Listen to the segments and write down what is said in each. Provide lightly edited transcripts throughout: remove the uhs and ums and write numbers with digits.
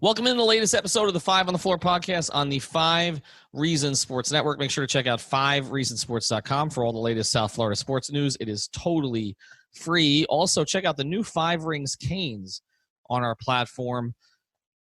Welcome in the latest episode of the 5 on the Floor podcast on the 5 Reasons Sports Network. Make sure to check out 5reasonsports.com for all the latest South Florida sports news. It is totally free. Also, check out the new 5 Rings Canes on our platform.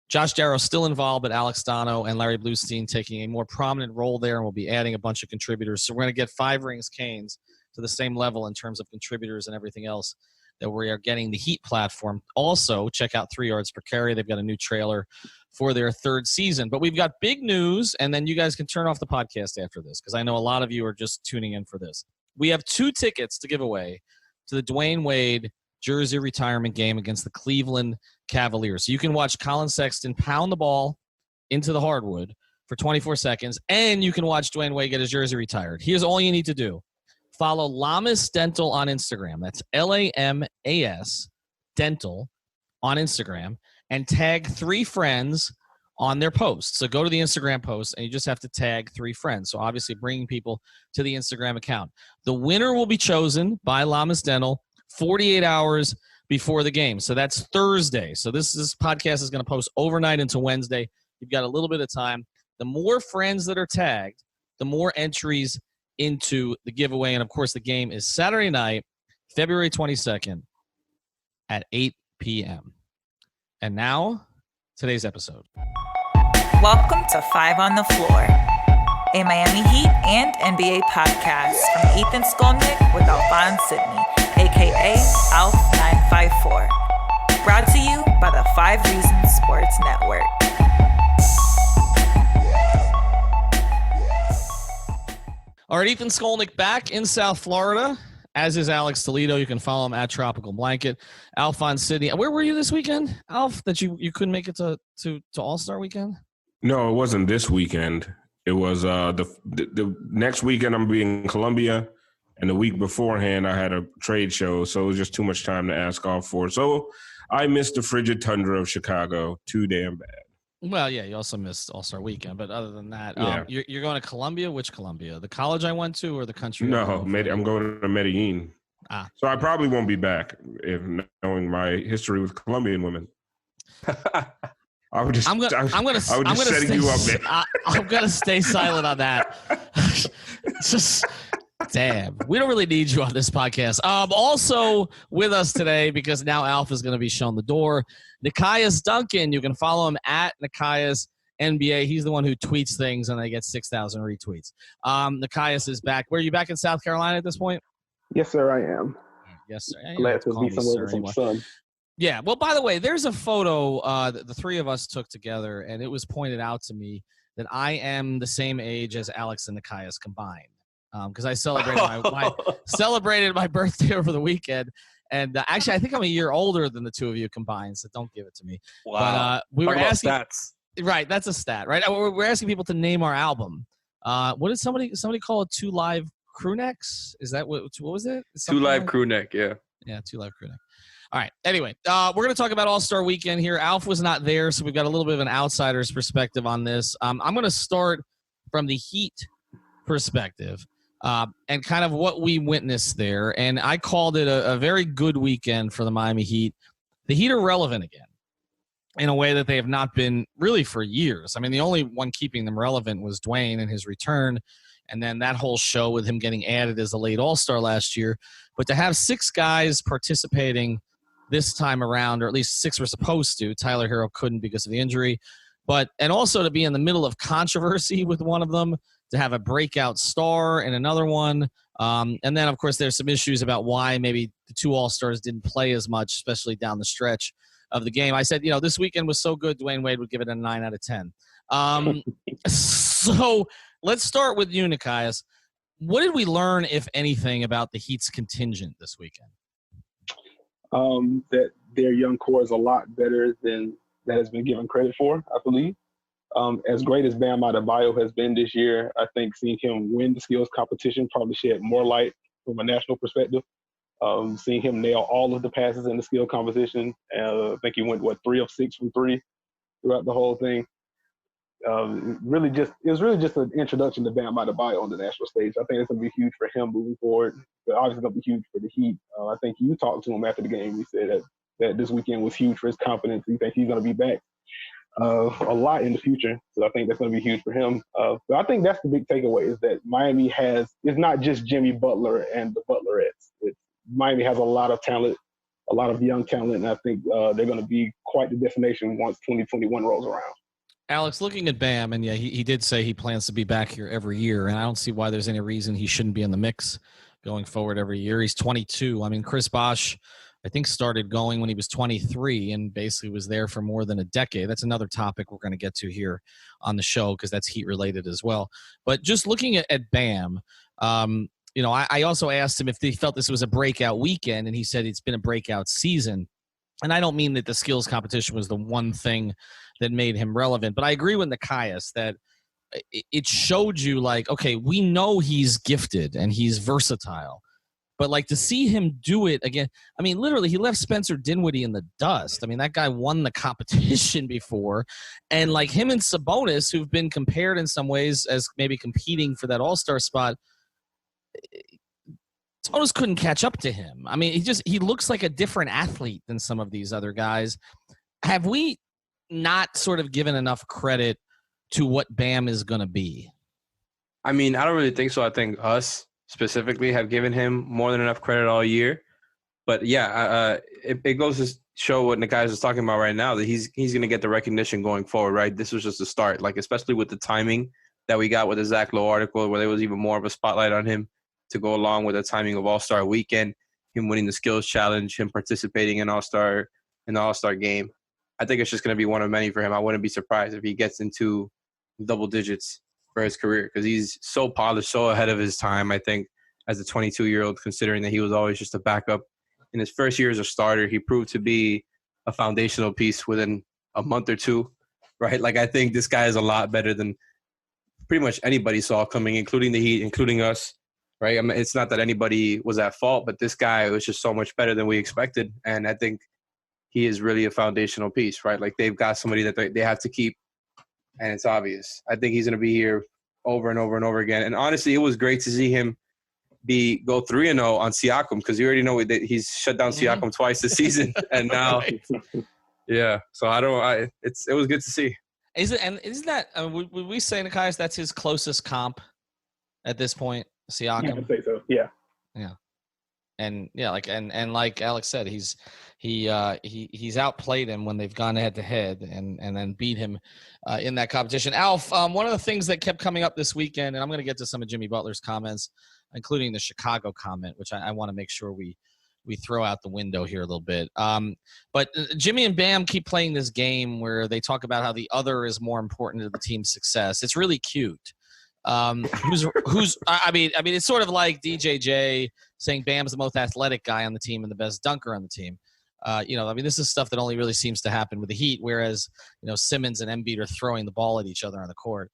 Josh Darrow still involved, but Alex Dono and Larry Bluestein taking a more prominent role there, and we'll be adding a bunch of contributors. So we're going to get 5 Rings Canes to the same level in terms of contributors and everything else that we are getting the Heat platform. Also, check out 3 Yards Per Carry. They've got a new trailer for their 3rd season. But we've got big news, and then you guys can turn off the podcast after this because I know a lot of you are just tuning in for this. We have 2 tickets to give away to the Dwayne Wade jersey retirement game against the Cleveland Cavaliers. So you can watch Colin Sexton pound the ball into the hardwood for 24 seconds, and you can watch Dwayne Wade get his jersey retired. Here's all you need to do. Follow Lamas Dental on Instagram. That's Lamas Dental on Instagram, and tag 3 friends on their post. So go to the Instagram post, and you just have to tag 3 friends. So obviously bringing people to the Instagram account. The winner will be chosen by Lamas Dental 48 hours before the game. So that's Thursday. So this podcast is going to post overnight into Wednesday. You've got a little bit of time. The more friends that are tagged, the more entries into the giveaway. And, of course, the game is Saturday night, February 22nd at 8 p.m. And now, today's episode. Welcome to 5 on the Floor, a Miami Heat and NBA podcast from Ethan Skolnick with Alphonse Sidney, a.k.a. Alf954. Brought to you by the 5 Reasons Sports Network. All right, Ethan Skolnick back in South Florida, as is Alex Toledo. You can follow him at Tropical Blanket. Alphonse Sidney. Where were you this weekend, Alf, that you couldn't make it to All-Star weekend? No, it wasn't this weekend. It was the next weekend I'm being in Columbia, and the week beforehand I had a trade show, so it was just too much time to ask off for. So I missed the frigid tundra of Chicago. Too damn bad. Well, yeah, you also missed All-Star weekend, but other than that, yeah. You're going to Columbia? Which Columbia? The college I went to or the country? No, I'm going to Medellin. So I probably won't be back, if knowing my history with Colombian women. I'm gonna setting you up, man. I'm going to stay silent on that. Just damn. We don't really need you on this podcast. Also with us today, because now Alf is going to be shown the door, Nekias Duncan. You can follow him at Nekias NBA. He's the one who tweets things, and they get 6,000 retweets. Nekias is back. Were you back in South Carolina at this point? Yes, sir, I am. Yes, sir. Glad to be somewhere with some sun. Yeah. Well, by the way, there's a photo that the 3 of us took together, and it was pointed out to me that I am the same age as Alex and Nekias combined. Because I celebrated my birthday over the weekend, and actually I think I'm a year older than the 2 of you combined, so don't give it to me. Wow! But we were asking stats. Right, that's a stat, right? We're asking people to name our album. What did somebody call it? 2 Live Crew Necks? Is that what was it? 2 Live Crew Neck, yeah. Yeah, 2 Live Crew Neck. All right. Anyway, we're going to talk about All-Star Weekend here. Alf was not there, so we've got a little bit of an outsider's perspective on this. I'm going to start from the Heat perspective. And kind of what we witnessed there. And I called it a very good weekend for the Miami Heat. The Heat are relevant again in a way that they have not been really for years. I mean, the only one keeping them relevant was Dwayne and his return, and then that whole show with him getting added as a late All-Star last year. But to have 6 guys participating this time around, or at least 6 were supposed to. Tyler Hero couldn't because of the injury. And also to be in the middle of controversy with one of them, to have a breakout star and another one. And then, of course, there's some issues about why maybe the 2 All-Stars didn't play as much, especially down the stretch of the game. I said, this weekend was so good, Dwayne Wade would give it a 9 out of 10. So let's start with you, Nekias. What did we learn, if anything, about the Heat's contingent this weekend? That their young core is a lot better than that has been given credit for, I believe. As great as Bam Adebayo has been this year, I think seeing him win the skills competition probably shed more light from a national perspective. Seeing him nail all of the passes in the skill competition. I think he went, 3 of 6 from 3 throughout the whole thing. It was really just an introduction to Bam Adebayo on the national stage. I think it's going to be huge for him moving forward. But obviously going to be huge for the Heat. I think you talked to him after the game. He said that this weekend was huge for his confidence. He thinks he's going to be back. a lot in the future. So I think that's going to be huge for him. But I think that's the big takeaway is that Miami it's not just Jimmy Butler and the Butlerettes. Miami has a lot of talent, a lot of young talent, and I think they're going to be quite the destination once 2021 rolls around. Alex, looking at Bam, and yeah, he did say he plans to be back here every year, and I don't see why there's any reason he shouldn't be in the mix going forward every year. He's 22. I mean, Chris Bosh, I think, started going when he was 23 and basically was there for more than a decade. That's another topic we're going to get to here on the show because that's Heat-related as well. But just looking at Bam, I also asked him if he felt this was a breakout weekend, and he said it's been a breakout season. And I don't mean that the skills competition was the one thing that made him relevant, but I agree with Nekias that it showed you, like, okay, we know he's gifted and he's versatile, but like to see him do it again, I mean, literally he left Spencer Dinwiddie in the dust. I mean, that guy won the competition before, and like him and Sabonis, who've been compared in some ways as maybe competing for that all-star spot, Sabonis couldn't catch up to him. I mean, he looks like a different athlete than some of these other guys. Have we not sort of given enough credit to what Bam is going to be? I mean, I don't really think so. I think us specifically have given him more than enough credit all year. But yeah, it goes to show what Nekias is talking about right now, that he's going to get the recognition going forward, right? This was just a start, like especially with the timing that we got with the Zach Lowe article, where there was even more of a spotlight on him to go along with the timing of All-Star Weekend, him winning the skills challenge, him participating in the All-Star game. I think it's just going to be one of many for him. I wouldn't be surprised if he gets into double digits for his career, because he's so polished, so ahead of his time, I think, as a 22-year-old, considering that he was always just a backup. In his first year as a starter, he proved to be a foundational piece within a month or two, right? Like, I think this guy is a lot better than pretty much anybody saw coming, including the Heat, including us, right? I mean, it's not that anybody was at fault, but this guy was just so much better than we expected. And I think he is really a foundational piece, right? Like, they've got somebody that they have to keep, and it's obvious. I think he's going to be here over and over and over again. And honestly, it was great to see him go 3-0 on Siakam, because you already know that he's shut down Siakam twice this season, and now, yeah. So it was good to see. Isn't that would we say, Nekias, that's his closest comp at this point, Siakam? Yeah, I'd say so. Yeah. Yeah. And yeah, like like Alex said, he's outplayed him when they've gone head to head and then beat him in that competition. Alf, one of the things that kept coming up this weekend, and I'm going to get to some of Jimmy Butler's comments, including the Chicago comment, which I want to make sure we throw out the window here a little bit. But Jimmy and Bam keep playing this game where they talk about how the other is more important to the team's success. It's really cute. I mean, it's sort of like DJJ saying Bam's the most athletic guy on the team and the best dunker on the team. I mean, this is stuff that only really seems to happen with the Heat, whereas, Simmons and Embiid are throwing the ball at each other on the court.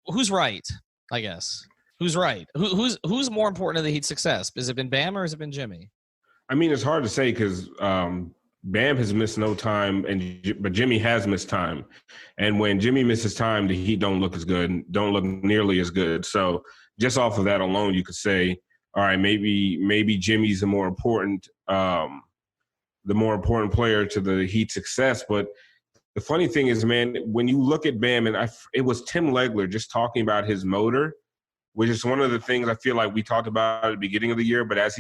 Who's right, I guess? Who's right? Who's more important to the Heat's success? Has it been Bam or has it been Jimmy? I mean, it's hard to say because Bam has missed no time, but Jimmy has missed time. And when Jimmy misses time, the Heat don't look as good, don't look nearly as good. So just off of that alone, you could say, all right, maybe Jimmy's the more important player to the Heat success. But the funny thing is, man, when you look at Bam, and it was Tim Legler just talking about his motor, which is one of the things I feel like we talked about at the beginning of the year. But as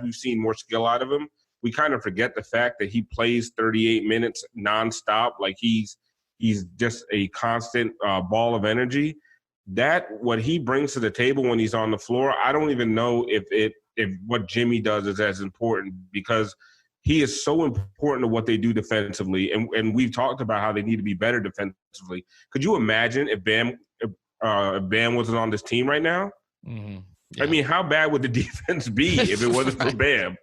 we've seen more skill out of him, we kind of forget the fact that he plays 38 minutes nonstop. Like he's just a constant ball of energy. That what he brings to the table when he's on the floor, I don't even know if what Jimmy does is as important, because he is so important to what they do defensively. And we've talked about how they need to be better defensively. Could you imagine if Bam wasn't on this team right now? Mm-hmm. Yeah. I mean, how bad would the defense be if it wasn't for Bam?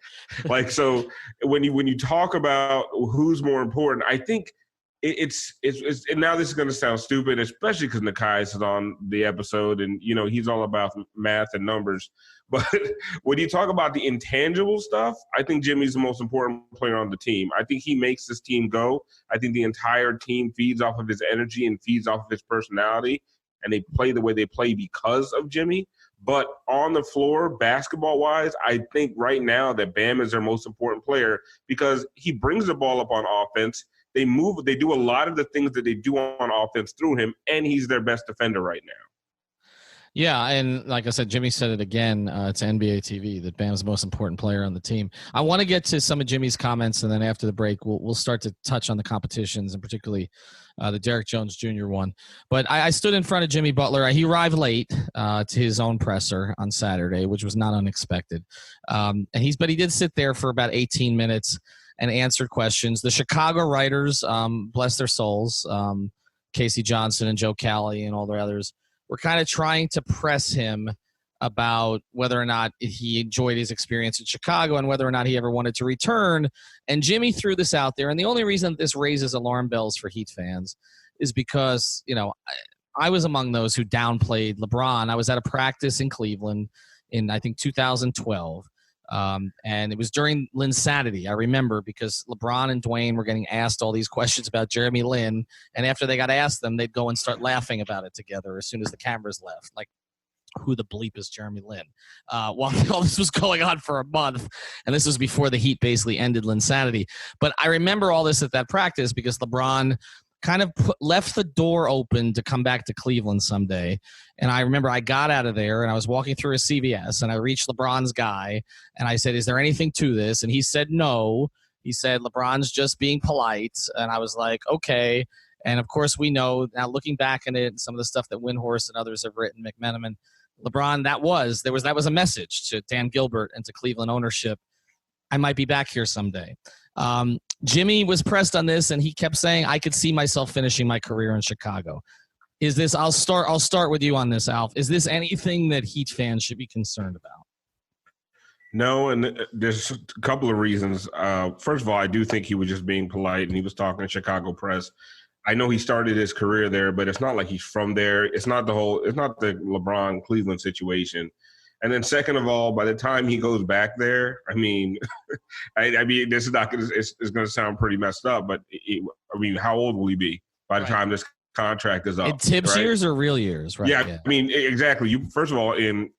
Like, so when you talk about who's more important, I think it's and now this is going to sound stupid, especially because Nekias is on the episode and, he's all about math and numbers. But when you talk about the intangible stuff, I think Jimmy's the most important player on the team. I think he makes this team go. I think the entire team feeds off of his energy and feeds off of his personality, and they play the way they play because of Jimmy. But on the floor, basketball-wise, I think right now that Bam is their most important player because he brings the ball up on offense. They do a lot of the things that they do on offense through him, and he's their best defender right now. Yeah, and like I said, Jimmy said it again. It's NBA TV that Bam's the most important player on the team. I want to get to some of Jimmy's comments, and then after the break, we'll start to touch on the competitions, and particularly the Derrick Jones Jr. one. But I stood in front of Jimmy Butler. He arrived late to his own presser on Saturday, which was not unexpected. But he did sit there for about 18 minutes and answered questions. The Chicago writers, bless their souls, Casey Johnson and Joe Cali and all the others, we're kind of trying to press him about whether or not he enjoyed his experience in Chicago and whether or not he ever wanted to return. And Jimmy threw this out there. And the only reason this raises alarm bells for Heat fans is because, I was among those who downplayed LeBron. I was at a practice in Cleveland in, I think, 2012. And it was during Linsanity, I remember, because LeBron and Dwayne were getting asked all these questions about Jeremy Lin. And after they got asked them, they'd go and start laughing about it together as soon as the cameras left. Like, who the bleep is Jeremy Lin? While all this was going on for a month, and this was before the Heat basically ended Linsanity. But I remember all this at that practice because LeBron kind of left the door open to come back to Cleveland someday. And I remember I got out of there and I was walking through a CVS and I reached LeBron's guy and I said, "Is there anything to this?" And he said, "No." He said, "LeBron's just being polite." And I was like, okay. And of course we know now, looking back at it and some of the stuff that Windhorst and others have written, McMenamin, LeBron, that was a message to Dan Gilbert and to Cleveland ownership. I might be back here someday. Jimmy was pressed on this, and he kept saying, "I could see myself finishing my career in Chicago." Is this? I'll start with you on this, Alf. Is this anything that Heat fans should be concerned about? No, and there's a couple of reasons. First of all, I do think he was just being polite, and he was talking to Chicago press. I know he started his career there, but it's not like he's from there. It's not the LeBron Cleveland situation. And then second of all, by the time he goes back there, I mean, this is not going to, it's going to sound pretty messed up, but how old will he be by the time this contract is up? In Tibbs years or real years, right? Yeah, I mean, exactly. You first of all, in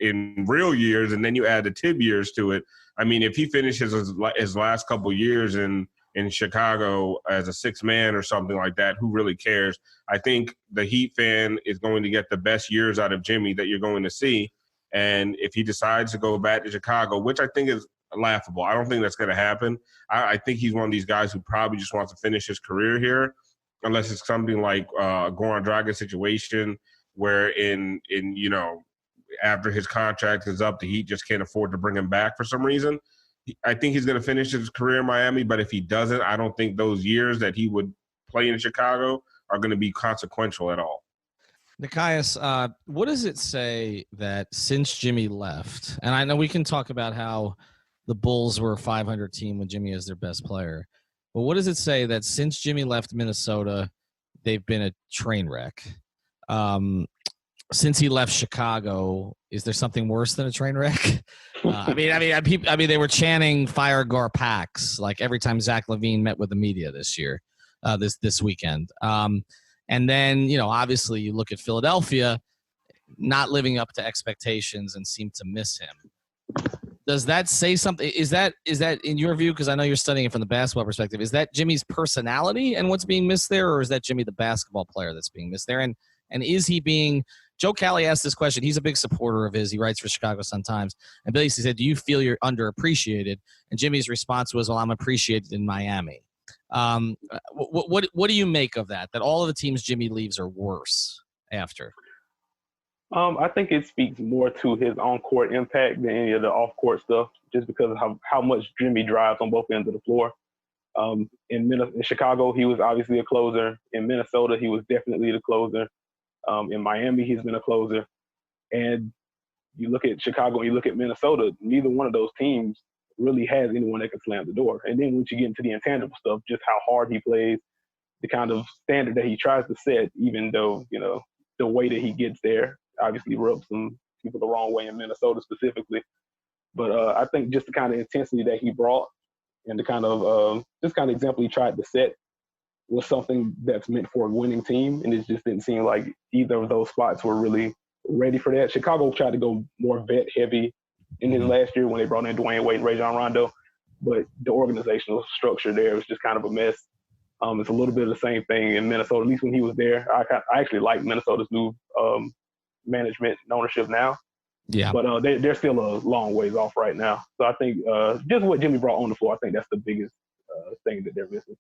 real years, and then you add the Tibb years to it. I mean, if he finishes his last couple of years in Chicago as a sixth man or something like that, who really cares? I think the Heat fan is going to get the best years out of Jimmy that you're going to see. And if he decides to go back to Chicago, which I think is laughable, I don't think that's going to happen. I think he's one of these guys who probably just wants to finish his career here, unless it's something like a Goran Dragic situation where after his contract is up, the Heat just can't afford to bring him back for some reason. I think he's going to finish his career in Miami, but if he doesn't, I don't think those years that he would play in Chicago are going to be consequential at all. Nekias, what does it say that since Jimmy left, and I know we can talk about how the Bulls were a 500 team when Jimmy is their best player, but what does it say that since Jimmy left Minnesota, they've been a train wreck? Since he left Chicago, is there something worse than a train wreck? I mean, they were chanting "Fire Gar Pax" like every time Zach LaVine met with the media this year, this weekend. And then, obviously you look at Philadelphia not living up to expectations and seem to miss him. Does that say something? Is that in your view, because I know you're studying it from the basketball perspective, is that Jimmy's personality and what's being missed there, or is that Jimmy the basketball player that's being missed there? And is he being – Joe Cali asked this question. He's a big supporter of his. He writes for Chicago Sun-Times. And basically said, "Do you feel you're underappreciated?" And Jimmy's response was, "Well, I'm appreciated in Miami." What do you make of that? That all of the teams Jimmy leaves are worse after? I think it speaks more to his on-court impact than any of the off-court stuff, just because of how much Jimmy drives on both ends of the floor. In Chicago, he was obviously a closer. In Minnesota, he was definitely the closer. In Miami, he's been a closer. And you look at Chicago and you look at Minnesota, neither one of those teams really has anyone that can slam the door. And then once you get into the intangible stuff, just how hard he plays, the kind of standard that he tries to set, even though, the way that he gets there obviously rubs some people the wrong way in Minnesota specifically. But I think just the kind of intensity that he brought and the kind of example he tried to set was something that's meant for a winning team. And it just didn't seem like either of those spots were really ready for that. Chicago tried to go more vet heavy in his last year when they brought in Dwayne Wade and Rajon Rondo, but the organizational structure there was just kind of a mess. It's a little bit of the same thing in Minnesota. At least when he was there, I actually like Minnesota's new management and ownership now. Yeah, but they're still a long ways off right now. So I think just what Jimmy brought on the floor, I think that's the biggest thing that they're missing.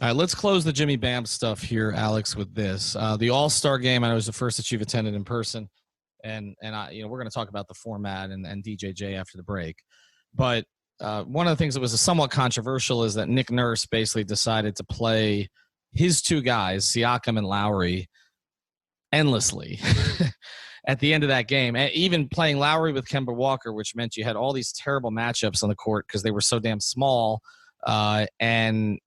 All right, let's close the Jimmy Bam stuff here, Alex, with this. The All-Star game, I know, was the first that you've attended in person, and we're going to talk about the format and DJJ after the break. But one of the things that was somewhat controversial is that Nick Nurse basically decided to play his two guys, Siakam and Lowry, endlessly at the end of that game. And even playing Lowry with Kemba Walker, which meant you had all these terrible matchups on the court because they were so damn small. And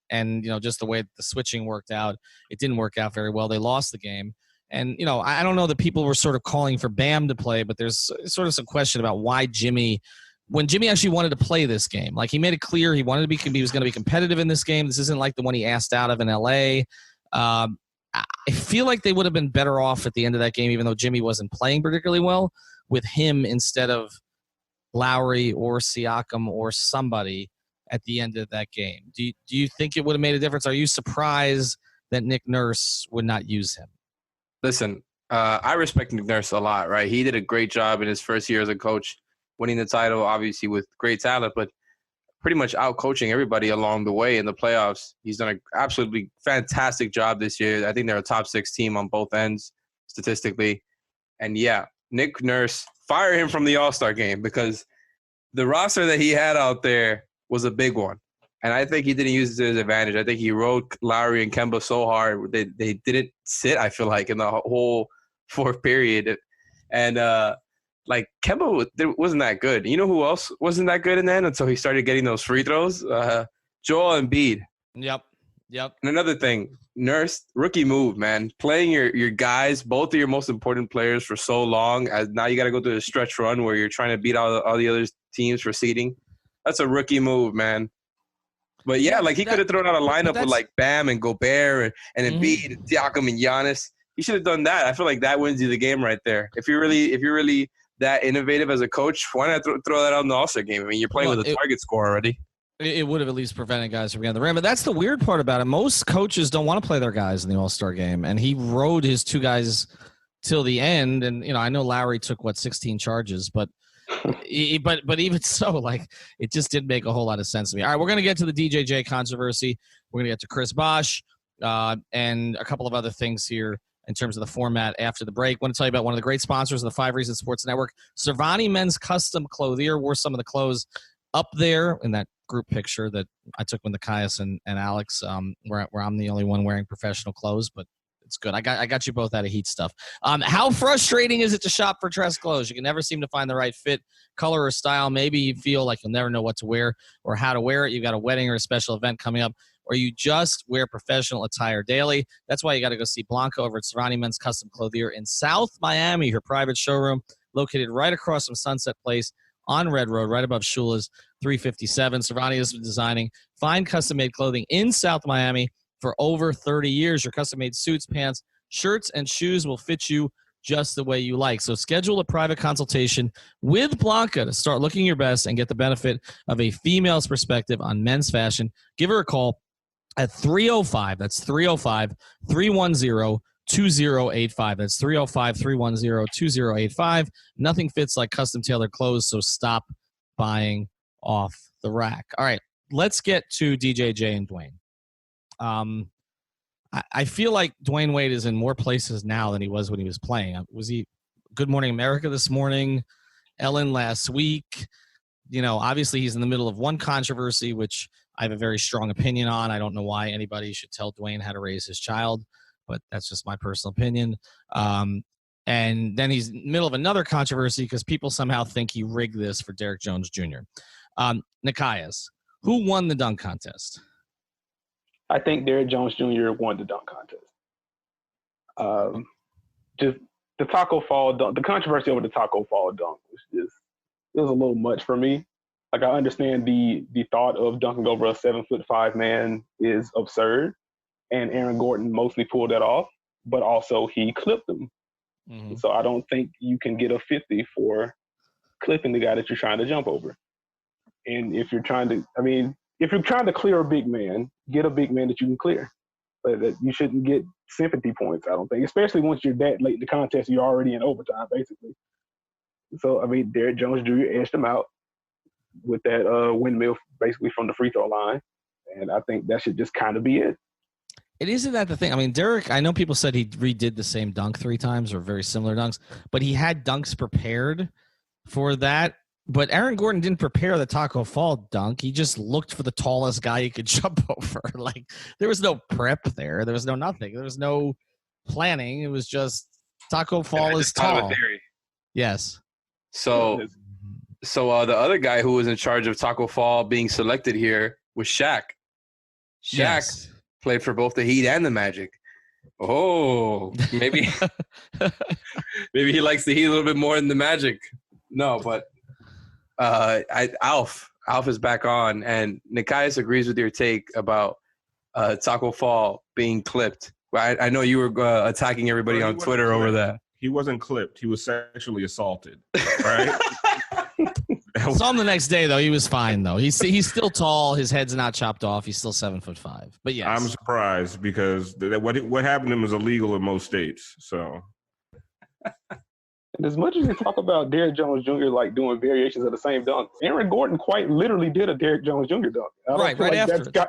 just the way the switching worked out, it didn't work out very well. They lost the game. And, I don't know that people were sort of calling for Bam to play, but there's sort of some question about why when Jimmy actually wanted to play this game, like he made it clear he was going to be competitive in this game. This isn't like the one he asked out of in LA. I feel like they would have been better off at the end of that game, even though Jimmy wasn't playing particularly well, with him instead of Lowry or Siakam or somebody at the end of that game. Do you think it would have made a difference? Are you surprised that Nick Nurse would not use him? Listen, I respect Nick Nurse a lot, right? He did a great job in his first year as a coach, winning the title, obviously with great talent, but pretty much out-coaching everybody along the way in the playoffs. He's done an absolutely fantastic job this year. I think they're a top 6 team on both ends statistically. And, yeah, Nick Nurse, fire him from the All-Star game because the roster that he had out there was a big one. And I think he didn't use it to his advantage. I think he rode Lowry and Kemba so hard. They didn't sit, I feel like, in the whole fourth period. And, Kemba wasn't that good. You know who else wasn't that good in that until he started getting those free throws? Joel Embiid. Yep. And another thing, Nurse, rookie move, man. Playing your guys, both of your most important players for so long, as now you got to go through a stretch run where you're trying to beat all the other teams for seeding. That's a rookie move, man. But, yeah, he could have thrown out a lineup with, Bam and Gobert and Embiid and Siakam and Giannis. He should have done that. I feel like that wins you the game right there. If you're really that innovative as a coach, why not throw that out in the All-Star game? I mean, you're playing with a target score already. It would have at least prevented guys from getting the rim. But that's the weird part about it. Most coaches don't want to play their guys in the All-Star game, and he rode his two guys till the end. And, I know Lowry took, 16 charges, but even so, it just didn't make a whole lot of sense to me. All right, we're going to get to the DJJ controversy. We're going to get to Chris Bosh and a couple of other things here in terms of the format after the break. I want to tell you about one of the great sponsors of the 5 Reasons Sports Network. Cervani Men's Custom Clothier wore some of the clothes up there in that group picture that I took with Nekias and Alex, where I'm the only one wearing professional clothes, but it's good. I got you both out of heat stuff. How frustrating is it to shop for dress clothes? You can never seem to find the right fit, color, or style. Maybe you feel like you'll never know what to wear or how to wear it. You've got a wedding or a special event coming up, or you just wear professional attire daily. That's why you got to go see Blanca over at Cervani Men's Custom Clothier in South Miami, her private showroom located right across from Sunset Place on Red Road, right above Shula's 357. Cervani has been designing fine custom-made clothing in South Miami for over 30 years. Your custom-made suits, pants, shirts, and shoes will fit you just the way you like. So schedule a private consultation with Blanca to start looking your best and get the benefit of a female's perspective on men's fashion. Give her a call at 305. That's 305-310-2085. That's 305-310-2085. Nothing fits like custom-tailored clothes, so stop buying off the rack. All right, let's get to DJJ and Dwayne. I feel like Dwayne Wade is in more places now than he was when he was playing. Was he Good Morning America this morning, Ellen last week? Obviously he's in the middle of one controversy, which I have a very strong opinion on. I don't know why anybody should tell Dwayne how to raise his child, but that's just my personal opinion. And then he's in the middle of another controversy because people somehow think he rigged this for Derrick Jones Jr. Nekias, who won the dunk contest? I think Derrick Jones Jr. won the dunk contest. Just the Taco Fall dunk, the controversy over the Taco Fall dunk it was a little much for me. I understand the thought of dunking over a 7'5" man is absurd, and Aaron Gordon mostly pulled that off, but also he clipped him. Mm-hmm. So I don't think you can get a 50 for clipping the guy that you're trying to jump over. And if you're trying to clear a big man, get a big man that you can clear. But that you shouldn't get sympathy points, I don't think, especially once you're that late in the contest, you're already in overtime, basically. So, Derrick Jones Jr. edged him out with that windmill basically from the free throw line. And I think that should just kind of be it. It isn't that the thing. Derrick, I know people said he redid the same dunk 3 times or very similar dunks, but he had dunks prepared for that. But Aaron Gordon didn't prepare the Taco Fall dunk. He just looked for the tallest guy he could jump over. Like, there was no prep there. There was no nothing. There was no planning. It was just Taco Fall is tall. Yes. So the other guy who was in charge of Taco Fall being selected here was Shaq. Shaq played for both the Heat and the Magic. Oh, maybe maybe he likes the Heat a little bit more than the Magic. No, but Alf is back on, and Nekias agrees with your take about Taco Fall being clipped. I know you were attacking everybody on Twitter over that. He wasn't clipped. He was sexually assaulted, right? Saw him the next day, though. He was fine, though. He's still tall. His head's not chopped off. He's still 7'5". But yes, I'm surprised because what happened to him is illegal in most states. So, and as much as we talk about Derrick Jones Jr. like doing variations of the same dunk, Aaron Gordon quite literally did a Derrick Jones Jr. dunk. Right after.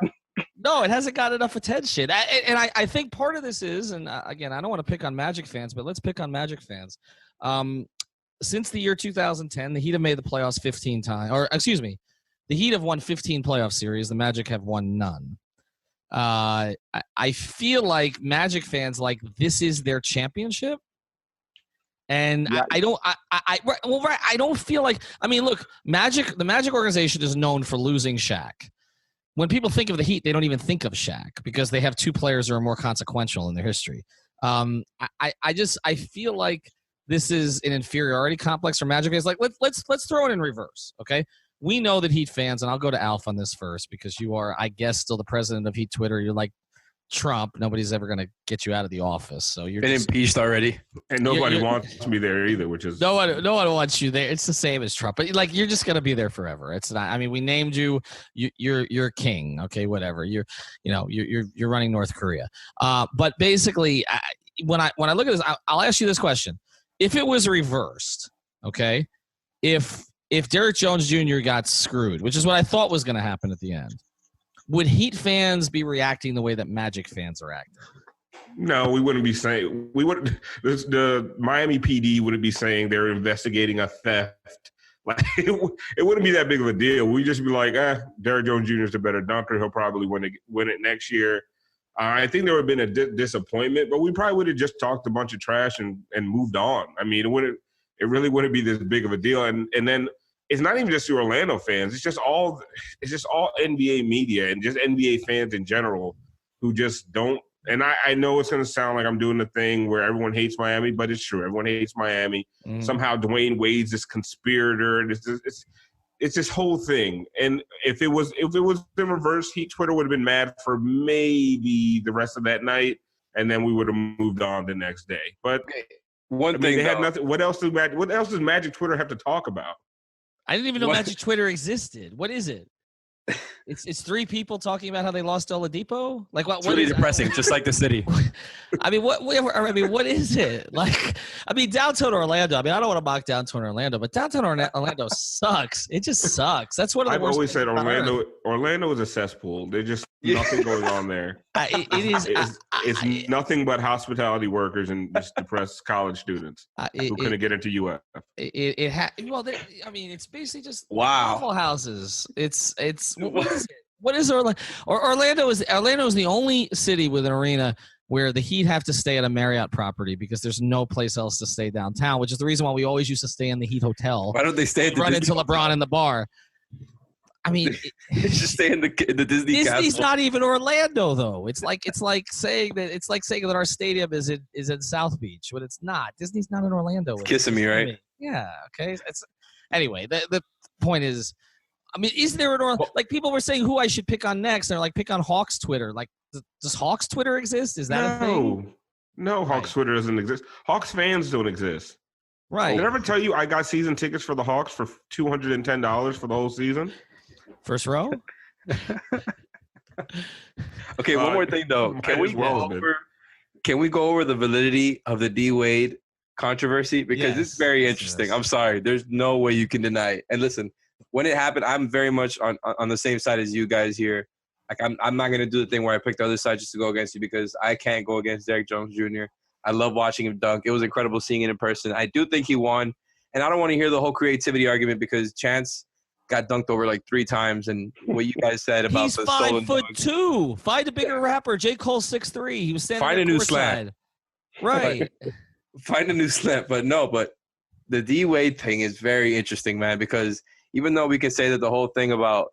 No, it hasn't got enough attention. I think part of this is, and again, I don't want to pick on Magic fans, but let's pick on Magic fans. Since the year 2010, the Heat have made the playoffs 15 times. Or, excuse me, the Heat have won 15 playoff series. The Magic have won none. I feel like Magic fans, like, this is their championship. And yeah. I don't feel like – look, the Magic organization is known for losing Shaq. When people think of the Heat, they don't even think of Shaq because they have 2 players that are more consequential in their history. I feel like this is an inferiority complex for Magic fans. Like, let's throw it in reverse, okay? We know that Heat fans, and I'll go to Alf on this first because you are, I guess, still the president of Heat Twitter. You're like Trump. Nobody's ever going to get you out of the office. So you're been impeached already. And nobody wants me there either, which is... No one wants you there. It's the same as Trump. But, like, you're just going to be there forever. It's not... we named you. You're king, okay, whatever. You're running North Korea. But basically, when I look at this, I'll ask you this question. If it was reversed, okay, if Derrick Jones Jr. got screwed, which is what I thought was going to happen at the end, would Heat fans be reacting the way that Magic fans are acting? No, we wouldn't be saying – the Miami PD wouldn't be saying they're investigating a theft. Like, it wouldn't be that big of a deal. We'd just be like, Derrick Jones Jr. is a better dunker. He'll probably win it next year. I think there would have been a disappointment, but we probably would have just talked a bunch of trash and moved on. It really wouldn't be this big of a deal. And then it's not even just the Orlando fans. It's just all NBA media and just NBA fans in general who just don't. And I know it's going to sound like I'm doing the thing where everyone hates Miami, but it's true. Everyone hates Miami. Mm. Somehow Dwayne Wade's this conspirator. And it's this whole thing. And if it was in reverse, Heat Twitter would have been mad for maybe the rest of that night, and then we would have moved on the next day. But they had nothing. What else does Magic Twitter have to talk about? I didn't even know Magic Twitter existed. What is it? It's 3 people talking about how they lost Oladipo. Like what? It's really depressing, just like the city. What is it? Like, downtown Orlando. I don't want to mock downtown Orlando, but downtown Orlando sucks. It just sucks. That's what I've always said. Orlando is a cesspool. There's just nothing going on there. It's nothing but hospitality workers and just depressed college students who couldn't get into UF. It's basically just Waffle houses. It's what is Orlando? Orlando is the only city with an arena where the Heat have to stay at a Marriott property because there's no place else to stay downtown, which is the reason why we always used to stay in the Heat Hotel. Why don't they stay at the run into LeBron in the bar? Just stay in the Disney Disney's castle. Not even Orlando though. It's like saying that our stadium is in South Beach, but it's not. Disney's not in Orlando. It's kissing me, right? Yeah. Okay. Anyway. The point is, is there an Orlando? Like, people were saying who I should pick on next. They're like, pick on Hawks Twitter. Like, does Hawks Twitter exist? Is that a thing? No, Hawks Twitter doesn't exist. Hawks fans don't exist. Right. Did I ever tell you I got season tickets for the Hawks for $210 for the whole season? First row? Okay, one more thing though. Can we go over the validity of the D Wade controversy? Because it's very interesting. I'm sorry. There's no way you can deny it. And listen, when it happened, I'm very much on the same side as you guys here. Like I'm not gonna do the thing where I pick the other side just to go against you, because I can't go against Derrick Jones Jr. I love watching him dunk. It was incredible seeing it in person. I do think he won, and I don't want to hear the whole creativity argument because Chance got dunked over like 3 times, and what you guys said about He's the stolen 5'2". Find a bigger rapper. J. Cole 6'3". He was standing. Find a new slant. Right. Find a new slant, but the D Wade thing is very interesting, man. Because even though we can say that the whole thing about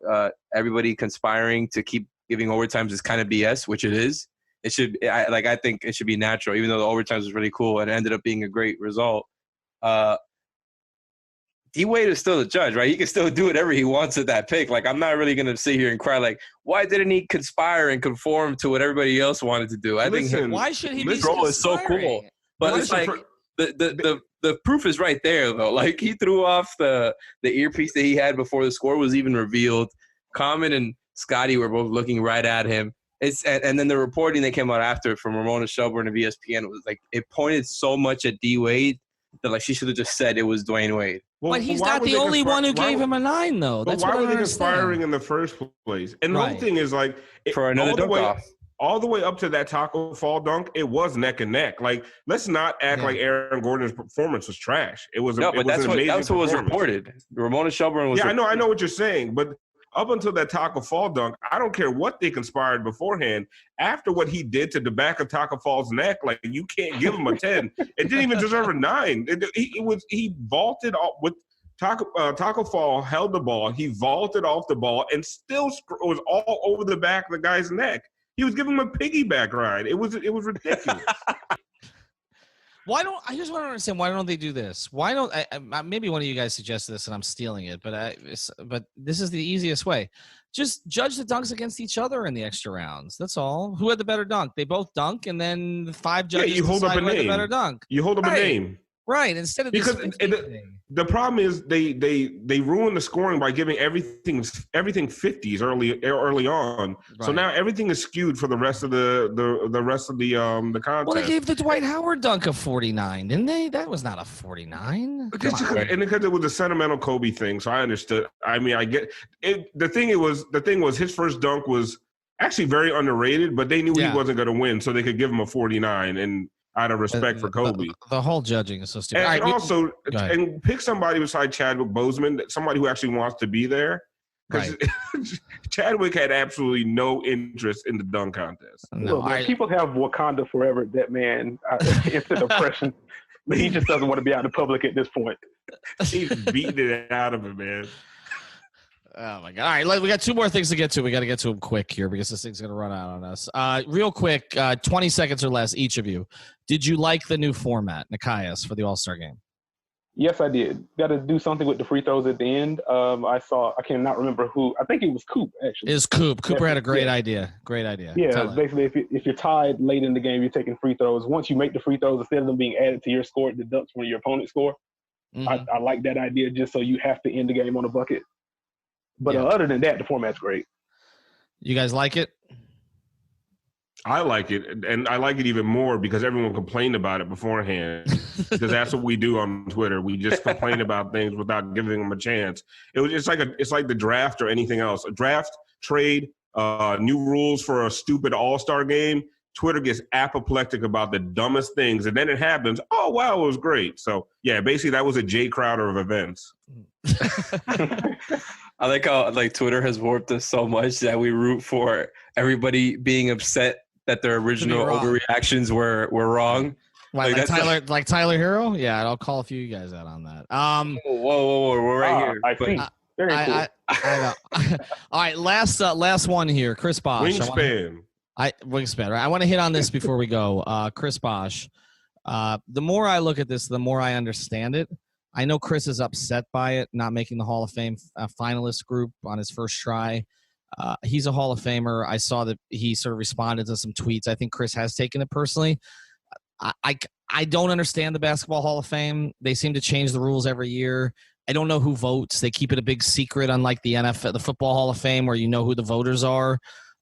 everybody conspiring to keep giving overtimes is kind of BS, which it is. It should. I think it should be natural, even though the overtimes was really cool and it ended up being a great result. D-Wade is still the judge, right? He can still do whatever he wants at that pick. Like, I'm not really going to sit here and cry, like, why didn't he conspire and conform to what everybody else wanted to do? I think why should he be his role is so cool. But it's like the proof is right there, though. Like, he threw off the earpiece that he had before the score was even revealed. Common and Scotty were both looking right at him. And then the reporting that came out after it from Ramona Shelburne of ESPN was like, it pointed so much at D-Wade that, like, she should have just said it was Dwayne Wade. Well, but he's not the only one who gave him a 9, though. That's why were they conspiring conspiring in the first place? And the whole thing is, like, for another dunk off. All the way up to that Taco Fall dunk, it was neck and neck. Like, let's not act like Aaron Gordon's performance was trash. It was. That's what was reported. Ramona Shelburne was. Yeah, I know what you're saying, but up until that Taco Fall dunk, I don't care what they conspired beforehand. After what he did to the back of Taco Fall's neck, like, you can't give him a 10. It didn't even deserve a 9. He vaulted off with Taco Fall held the ball. He vaulted off the ball and still was all over the back of the guy's neck. He was giving him a piggyback ride. It was ridiculous. I just want to understand, why don't they do this? Why don't maybe one of you guys suggested this and I'm stealing it, but this is the easiest way. Just judge the dunks against each other in the extra rounds. That's all. Who had the better dunk? They both dunk, and then the 5 judges you hold up a decide who had name. the better dunk. You hold up a name. Right, instead of because the problem is they ruin the scoring by giving everything 50s early on. Right. So now everything is skewed for the rest of the contest. Well, they gave the Dwight Howard dunk a 49, didn't they? That was not a 49. Because it was a sentimental Kobe thing, so I understood. I mean, I get it. The thing was his first dunk was actually very underrated, but they knew he wasn't going to win, so they could give him a 49 and. Out of respect for Kobe. The whole judging is so stupid. And pick somebody beside Chadwick Boseman, somebody who actually wants to be there. Because Chadwick had absolutely no interest in the dunk contest. No, people have Wakanda forever. That man, instant oppression. But he just doesn't want to be out in public at this point. He's beating it out of him, man. Oh, my God. All right, we got 2 more things to get to. We got to get to them quick here because this thing's going to run out on us. Real quick, 20 seconds or less, each of you. Did you like the new format, Nekias, for the All-Star game? Yes, I did. Got to do something with the free throws at the end. I cannot remember who. I think it was Coop, actually. It was Coop. Cooper had a great idea. Great idea. Yeah, basically, if you're tied late in the game, you're taking free throws. Once you make the free throws, instead of them being added to your score, it deducts from your opponent's score. Mm-hmm. I like that idea, just so you have to end the game on a bucket. But other than that, the format's great. You guys like it? I like it, and I like it even more because everyone complained about it beforehand. Because that's what we do on Twitter. We just complain about things without giving them a chance. It's like the draft or anything else. A draft, trade, new rules for a stupid All-Star game. Twitter gets apoplectic about the dumbest things, and then it happens. Oh, wow, it was great. So, yeah, basically that was a Jay Crowder of events. I like how Twitter has warped us so much that we root for everybody being upset that their original overreactions were wrong. Like Tyler Hero? Yeah, I'll call a few of you guys out on that. Whoa, we're right here. I think. Very cool. I know. All right, last one here. Chris Bosh. Wingspan, right? I want to hit on this before we go. Chris Bosh. The more I look at this, the more I understand it. I know Chris is upset by it, not making the Hall of Fame finalist group on his first try. He's a Hall of Famer. I saw that he sort of responded to some tweets. I think Chris has taken it personally. I don't understand the Basketball Hall of Fame. They seem to change the rules every year. I don't know who votes. They keep it a big secret, unlike the NFL, the Football Hall of Fame, where you know who the voters are,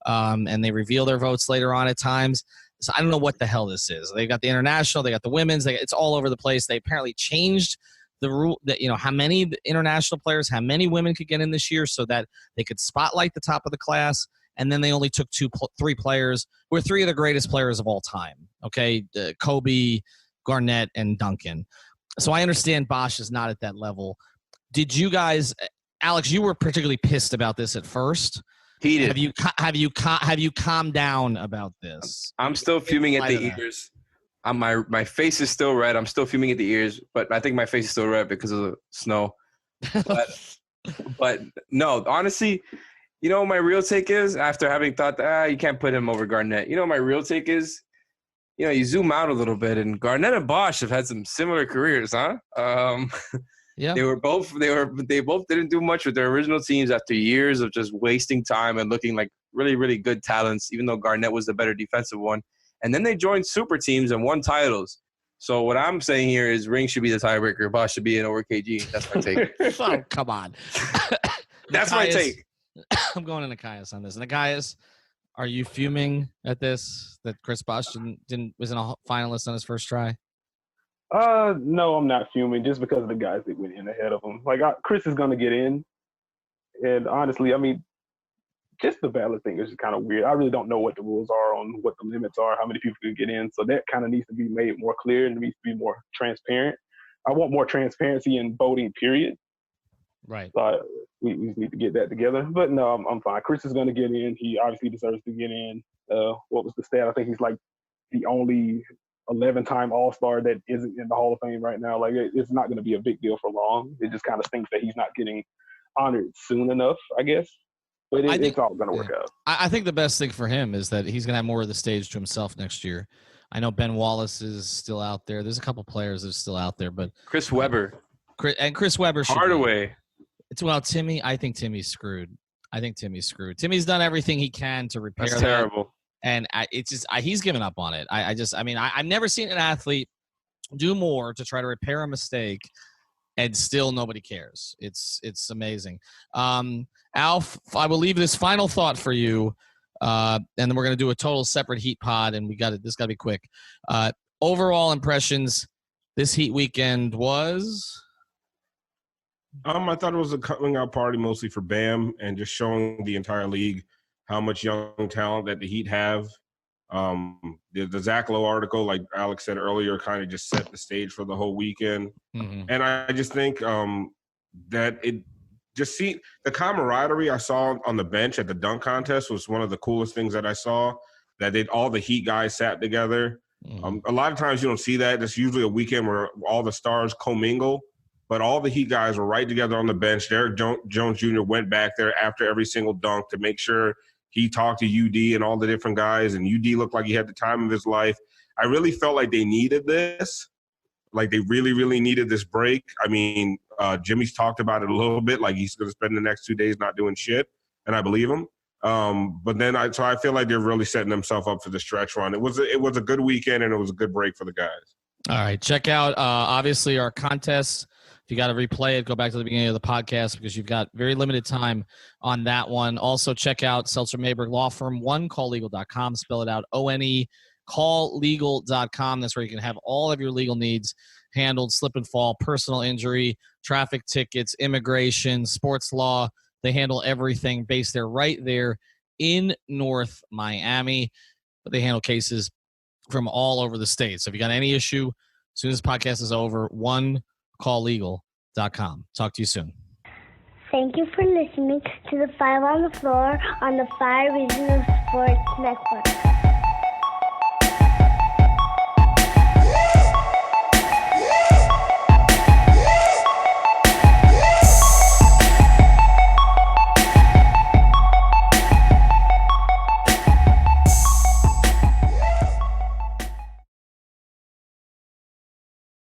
and they reveal their votes later on at times. So I don't know what the hell this is. They've got the international, they got the women's, it's all over the place. They apparently changed the rule that, how many international players, how many women could get in this year so that they could spotlight the top of the class. And then they only took three players who are three of the greatest players of all time. Okay, Kobe, Garnett, and Duncan. So I understand Bosh is not at that level. Did you guys, Alex? You were particularly pissed about this at first. Heated. Have you calmed down about this? I'm still fuming at the ears. My face is still red. I'm still fuming at the ears, but I think my face is still red because of the snow. But no, honestly, my real take is, after having thought that you can't put him over Garnett. My real take is, you zoom out a little bit, and Garnett and Bosh have had some similar careers, huh? Yeah. They both didn't do much with their original teams after years of just wasting time and looking like really, really good talents, even though Garnett was the better defensive one. And then they joined super teams and won titles. So what I'm saying here is Ring should be the tiebreaker. Bosh should be in over KG. That's my take. Oh, come on. That's my take. I'm going to Nekias on this. Nekias, are you fuming at this, that Chris Bosh wasn't a finalist on his first try? No, I'm not fuming, just because of the guys that went in ahead of him. Chris is going to get in. And honestly, I mean, just the ballot thing is just kind of weird. I really don't know what the rules are on what the limits are, how many people can get in. So that kind of needs to be made more clear and needs to be more transparent. I want more transparency in voting, period. Right. We need to get that together. But no, I'm fine. Chris is going to get in. He obviously deserves to get in. What was the stat? I think he's like the only 11-time All-Star that isn't in the Hall of Fame right now. It's not going to be a big deal for long. It just kind of stinks that he's not getting honored soon enough, I guess. But it's all going to work out. I think the best thing for him is that he's going to have more of the stage to himself next year. I know Ben Wallace is still out there. There's a couple players that are still out there, but Chris Webber. Chris Webber should Hardaway. Timmy. I think Timmy's screwed. Timmy's done everything he can to repair That's that. terrible. And it's just he's given up on it. I've never seen an athlete do more to try to repair a mistake, and still nobody cares. It's amazing. Alf, I will leave this final thought for you, and then we're going to do a total separate Heat pod, and this got to be quick. Overall impressions this Heat weekend was? I thought it was a coming out party mostly for Bam, and just showing the entire league how much young talent that the Heat have. The Zach Lowe article, like Alex said earlier, kind of just set the stage for the whole weekend. Mm-hmm. And I just think that the camaraderie I saw on the bench at the dunk contest was one of the coolest things that I saw, that all the Heat guys sat together. Mm-hmm. A lot of times you don't see that. It's usually a weekend where all the stars commingle. But all the Heat guys were right together on the bench. Derrick Jones Jr. went back there after every single dunk to make sure he talked to UD and all the different guys, and UD looked like he had the time of his life. I really felt like they needed this. Like they really, really needed this break. I mean, Jimmy's talked about it a little bit, like he's going to spend the next 2 days not doing shit, and I believe him. But then I feel like they're really setting themselves up for the stretch run. It was a good weekend, and it was a good break for the guys. All right, check out obviously our contests. If you got to replay it, go back to the beginning of the podcast, because you've got very limited time on that one. Also, check out Seltzer Mayberg Law Firm, onecalllegal.com. Spell it out, O-N-E, calllegal.com. That's where you can have all of your legal needs handled: slip and fall, personal injury, traffic tickets, immigration, sports law. They handle everything based there, right there in North Miami. But they handle cases from all over the state. So if you got any issue, as soon as this podcast is over, onecalllegal.com. Talk to you soon. Thank you for listening to the Five on the Floor on the 5 Reasons Sports Network.